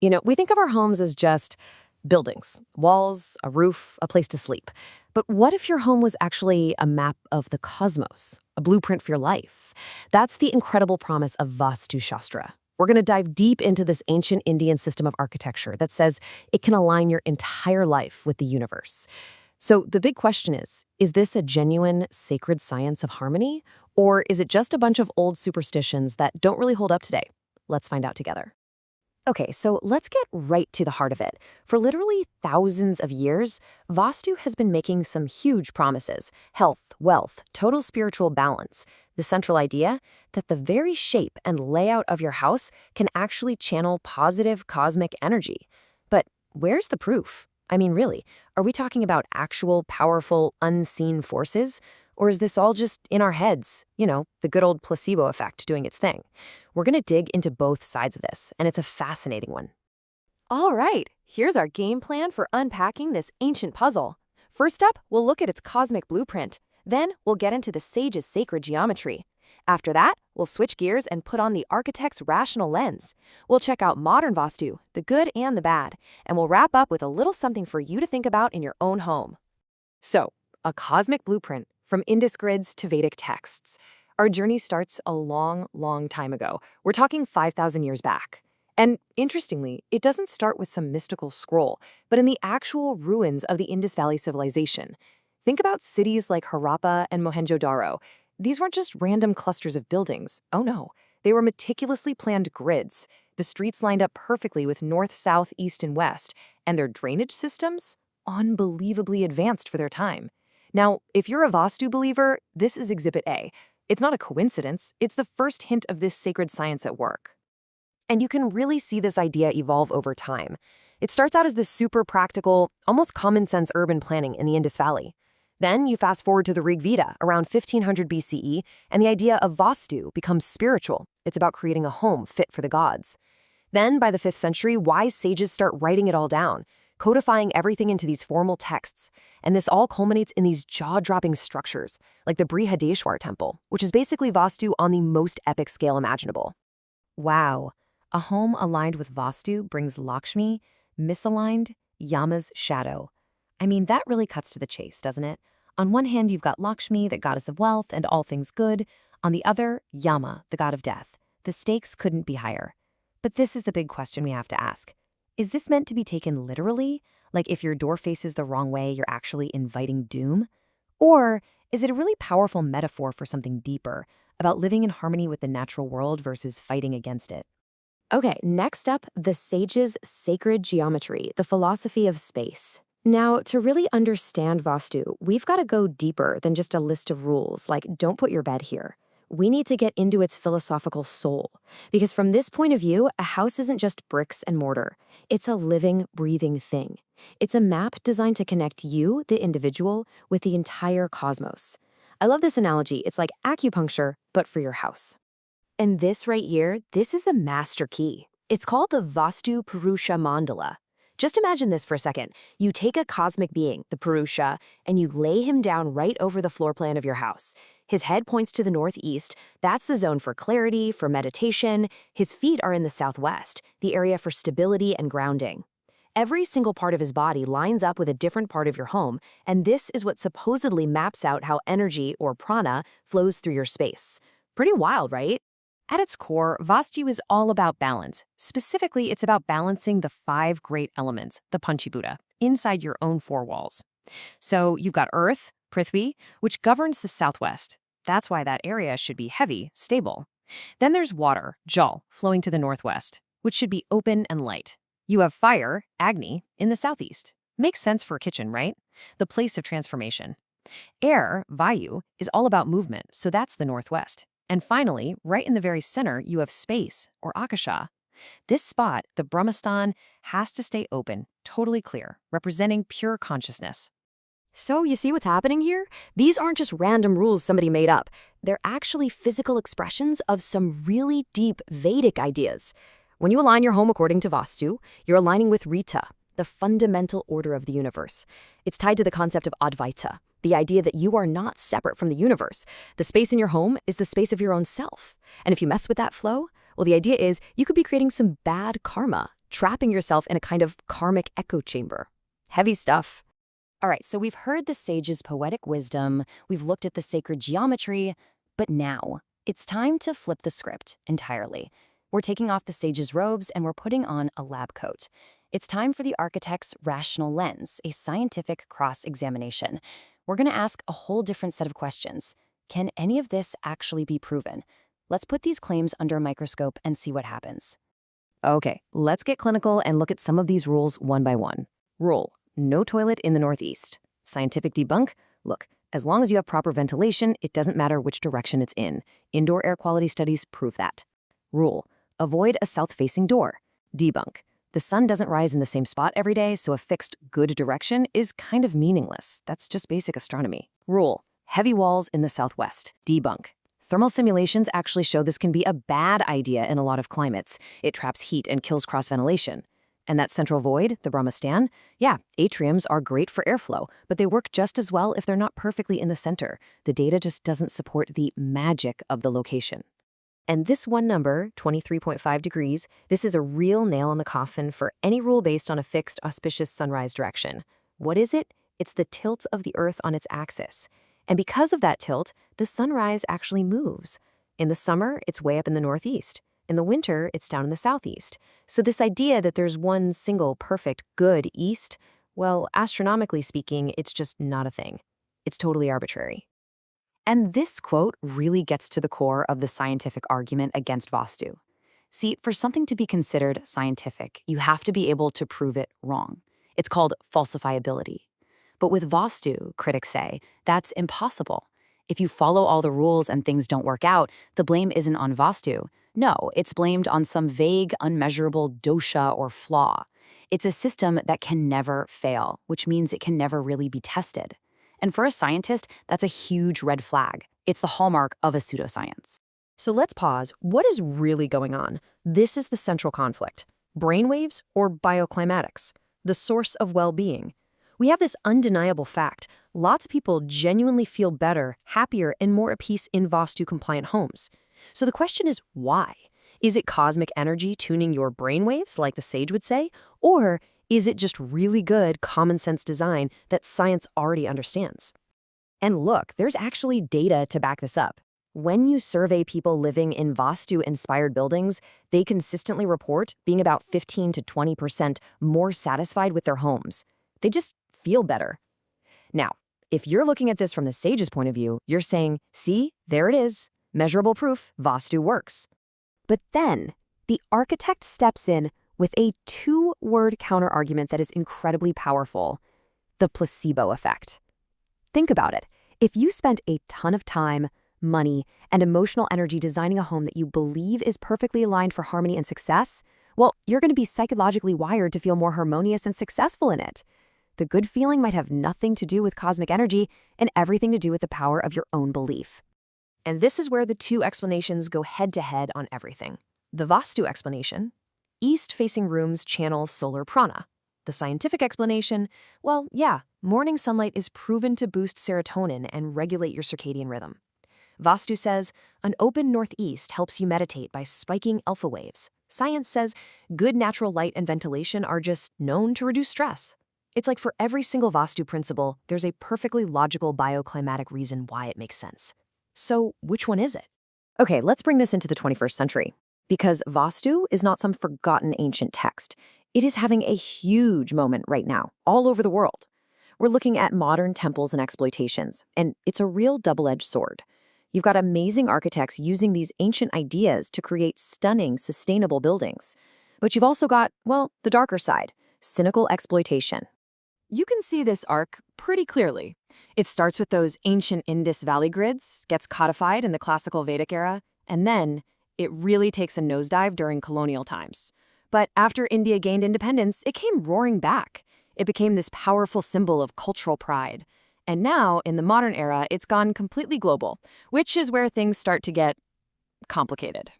We think of our homes as just buildings, walls, a roof, a place to sleep. But what if your home was actually a map of the cosmos, a blueprint for your life? That's the incredible promise of Vastu Shastra. We're going to dive deep into this ancient Indian system of architecture that says it can align your entire life with the universe. So the big question is this a genuine sacred science of harmony? Or is it just a bunch of old superstitions that don't really hold up today? Let's find out together. Okay, so let's get right to the heart of it. For literally thousands of years, Vastu has been making some huge promises: health, wealth, total spiritual balance. The central idea that the very shape and layout of your house can actually channel positive cosmic energy. But where's the proof? I mean, really, are we talking about actual, powerful, unseen forces? Or is this all just in our heads? The good old placebo effect doing its thing. We're going to dig into both sides of this, and it's a fascinating one. All right, here's our game plan for unpacking this ancient puzzle. First up, we'll look at its cosmic blueprint. Then, we'll get into the sage's sacred geometry. After that, we'll switch gears and put on the architect's rational lens. We'll check out modern Vastu, the good and the bad, and we'll wrap up with a little something for you to think about in your own home. So, a cosmic blueprint from Indus grids to Vedic texts. Our journey starts a long, long time ago. We're talking 5,000 years back. And interestingly, it doesn't start with some mystical scroll, but in the actual ruins of the Indus Valley civilization. Think about cities like Harappa and Mohenjo-daro. These weren't just random clusters of buildings. Oh no, they were meticulously planned grids. The streets lined up perfectly with north, south, east, and west, and their drainage systems? Unbelievably advanced for their time. Now, if you're a Vastu believer, this is Exhibit A. It's not a coincidence, it's the first hint of this sacred science at work. And you can really see this idea evolve over time. It starts out as this super practical, almost common sense urban planning in the Indus Valley. Then you fast forward to the Rig Veda around 1500 BCE, and the idea of Vastu becomes spiritual. It's about creating a home fit for the gods. Then, by the 5th century, wise sages start writing it all down, codifying everything into these formal texts. And this all culminates in these jaw-dropping structures, like the Brihadeshwar temple, which is basically Vastu on the most epic scale imaginable. Wow, a home aligned with Vastu brings Lakshmi, misaligned, Yama's shadow. I mean, that really cuts to the chase, doesn't it? On one hand, you've got Lakshmi, the goddess of wealth and all things good. On the other, Yama, the god of death. The stakes couldn't be higher. But this is the big question we have to ask. Is this meant to be taken literally? Like if your door faces the wrong way, you're actually inviting doom? Or is it a really powerful metaphor for something deeper, about living in harmony with the natural world versus fighting against it? Okay, next up, the sage's sacred geometry, the philosophy of space. Now, to really understand Vastu, we've got to go deeper than just a list of rules, like don't put your bed here. We need to get into its philosophical soul. Because from this point of view, a house isn't just bricks and mortar. It's a living, breathing thing. It's a map designed to connect you, the individual, with the entire cosmos. I love this analogy. It's like acupuncture, but for your house. And this right here, this is the master key. It's called the Vastu Purusha Mandala. Just imagine this for a second. You take a cosmic being, the Purusha, and you lay him down right over the floor plan of your house. His head points to the northeast. That's the zone for clarity, for meditation. His feet are in the southwest, the area for stability and grounding. Every single part of his body lines up with a different part of your home, and this is what supposedly maps out how energy, or prana, flows through your space. Pretty wild, right? At its core, Vastu is all about balance. Specifically, it's about balancing the 5 great elements, the Panchibhuta, inside your own 4 walls. So you've got Earth, Prithvi, which governs the southwest. That's why that area should be heavy, stable. Then there's water, Jal, flowing to the northwest, which should be open and light. You have fire, Agni, in the southeast. Makes sense for a kitchen, right? The place of transformation. Air, Vayu, is all about movement, so that's the northwest. And finally, right in the very center, you have space, or Akasha. This spot, the Brahmastan, has to stay open, totally clear, representing pure consciousness. So you see what's happening here? These aren't just random rules somebody made up. They're actually physical expressions of some really deep Vedic ideas. When you align your home according to Vastu, you're aligning with Rita, the fundamental order of the universe. It's tied to the concept of Advaita, the idea that you are not separate from the universe. The space in your home is the space of your own self. And if you mess with that flow, well, the idea is you could be creating some bad karma. trapping yourself in a kind of karmic echo chamber. Heavy stuff. All right, so we've heard the sage's poetic wisdom, we've looked at the sacred geometry, but now it's time to flip the script entirely. We're taking off the sage's robes and we're putting on a lab coat. It's time for the architect's rational lens, a scientific cross-examination. We're going to ask a whole different set of questions. Can any of this actually be proven? Let's put these claims under a microscope and see what happens. Okay, let's get clinical and look at some of these rules one by one. Rule: no toilet in the Northeast. Scientific debunk: look, as long as you have proper ventilation, it doesn't matter which direction it's in. Indoor air quality studies prove that. Rule: avoid a south-facing door. Debunk: the sun doesn't rise in the same spot every day, so a fixed good direction is kind of meaningless. That's just basic astronomy. Rule: heavy walls in the southwest. Debunk: thermal simulations actually show this can be a bad idea in a lot of climates. It traps heat and kills cross-ventilation. And that central void, the Brahmastan, yeah, atriums are great for airflow, but they work just as well if they're not perfectly in the center. The data just doesn't support the magic of the location. And this one number, 23.5 degrees, this is a real nail in the coffin for any rule based on a fixed, auspicious sunrise direction. What is it? It's the tilt of the Earth on its axis. And because of that tilt, the sunrise actually moves. In the summer, it's way up in the northeast. In the winter, it's down in the southeast. So this idea that there's one single perfect good east, well, astronomically speaking, it's just not a thing. It's totally arbitrary. And this quote really gets to the core of the scientific argument against Vastu. See, for something to be considered scientific, you have to be able to prove it wrong. It's called falsifiability. But with Vastu, critics say, that's impossible. If you follow all the rules and things don't work out, the blame isn't on Vastu. No, it's blamed on some vague, unmeasurable dosha or flaw. It's a system that can never fail, which means it can never really be tested. And for a scientist, that's a huge red flag. It's the hallmark of a pseudoscience. So let's pause. What is really going on? This is the central conflict. Brainwaves or bioclimatics? The source of well-being. We have this undeniable fact. Lots of people genuinely feel better, happier, and more at peace in Vastu-compliant homes. So the question is, why? Is it cosmic energy tuning your brainwaves, like the sage would say? Or is it just really good common sense design that science already understands? And look, there's actually data to back this up. When you survey people living in Vastu-inspired buildings, they consistently report being about 15 to 20% more satisfied with their homes. They just feel better. Now, if you're looking at this from the sage's point of view, you're saying, see, there it is. Measurable proof, Vastu works. But then, the architect steps in with a two-word counterargument that is incredibly powerful: the placebo effect. Think about it. If you spent a ton of time, money, and emotional energy designing a home that you believe is perfectly aligned for harmony and success, well, you're going to be psychologically wired to feel more harmonious and successful in it. The good feeling might have nothing to do with cosmic energy and everything to do with the power of your own belief. And this is where the two explanations go head-to-head on everything. The Vastu explanation: east-facing rooms channel solar prana. The scientific explanation: well, yeah, morning sunlight is proven to boost serotonin and regulate your circadian rhythm. Vastu says an open northeast helps you meditate by spiking alpha waves. Science says good natural light and ventilation are just known to reduce stress. It's like for every single Vastu principle, there's a perfectly logical bioclimatic reason why it makes sense. So which one is it? Okay, let's bring this into the 21st century. Because Vastu is not some forgotten ancient text. It is having a huge moment right now, all over the world. We're looking at modern temples and exploitations, and it's a real double-edged sword. You've got amazing architects using these ancient ideas to create stunning, sustainable buildings. But you've also got, well, the darker side: cynical exploitation. You can see this arc pretty clearly. It starts with those ancient Indus Valley grids, gets codified in the classical Vedic era, and then it really takes a nosedive during colonial times. But after India gained independence, it came roaring back. It became this powerful symbol of cultural pride. And now, in the modern era, it's gone completely global, which is where things start to get complicated.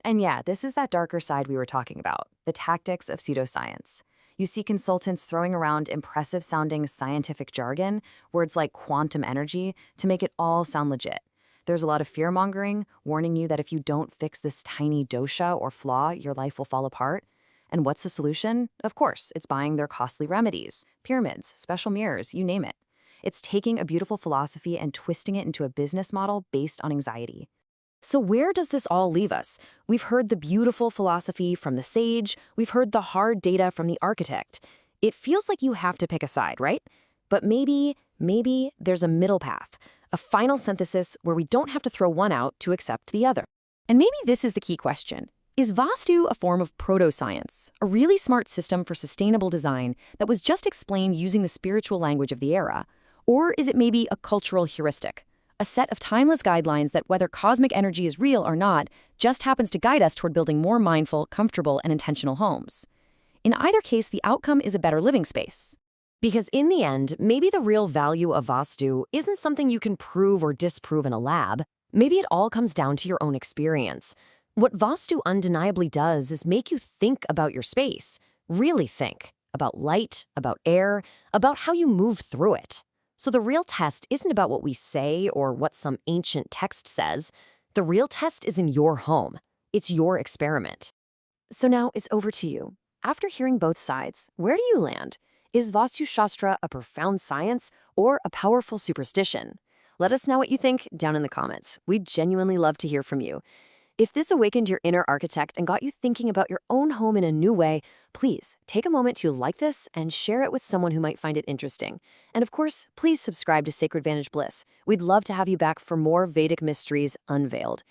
And yeah, this is that darker side we were talking about, the tactics of pseudoscience. You see consultants throwing around impressive-sounding scientific jargon, words like quantum energy, to make it all sound legit. There's a lot of fear-mongering, warning you that if you don't fix this tiny dosha or flaw, your life will fall apart. And what's the solution? Of course, it's buying their costly remedies, pyramids, special mirrors, you name it. It's taking a beautiful philosophy and twisting it into a business model based on anxiety. So where does this all leave us? We've heard the beautiful philosophy from the sage, we've heard the hard data from the architect. It feels like you have to pick a side, right? But maybe there's a middle path, a final synthesis where we don't have to throw one out to accept the other. And maybe this is the key question. Is Vastu a form of proto-science, a really smart system for sustainable design that was just explained using the spiritual language of the era? Or is it maybe a cultural heuristic, a set of timeless guidelines that, whether cosmic energy is real or not, just happens to guide us toward building more mindful, comfortable, and intentional homes? In either case, the outcome is a better living space. Because in the end, maybe the real value of Vastu isn't something you can prove or disprove in a lab. Maybe it all comes down to your own experience. What Vastu undeniably does is make you think about your space, really think about light, about air, about how you move through it. So the real test isn't about what we say or what some ancient text says. The real test is in your home. It's your experiment. So now it's over to you. After hearing both sides, where do you land? Is Vastu Shastra a profound science or a powerful superstition? Let us know what you think down in the comments. We'd genuinely love to hear from you. If this awakened your inner architect and got you thinking about your own home in a new way, please take a moment to like this and share it with someone who might find it interesting. And of course, please subscribe to Sacred Vantage Bliss. We'd love to have you back for more Vedic mysteries unveiled.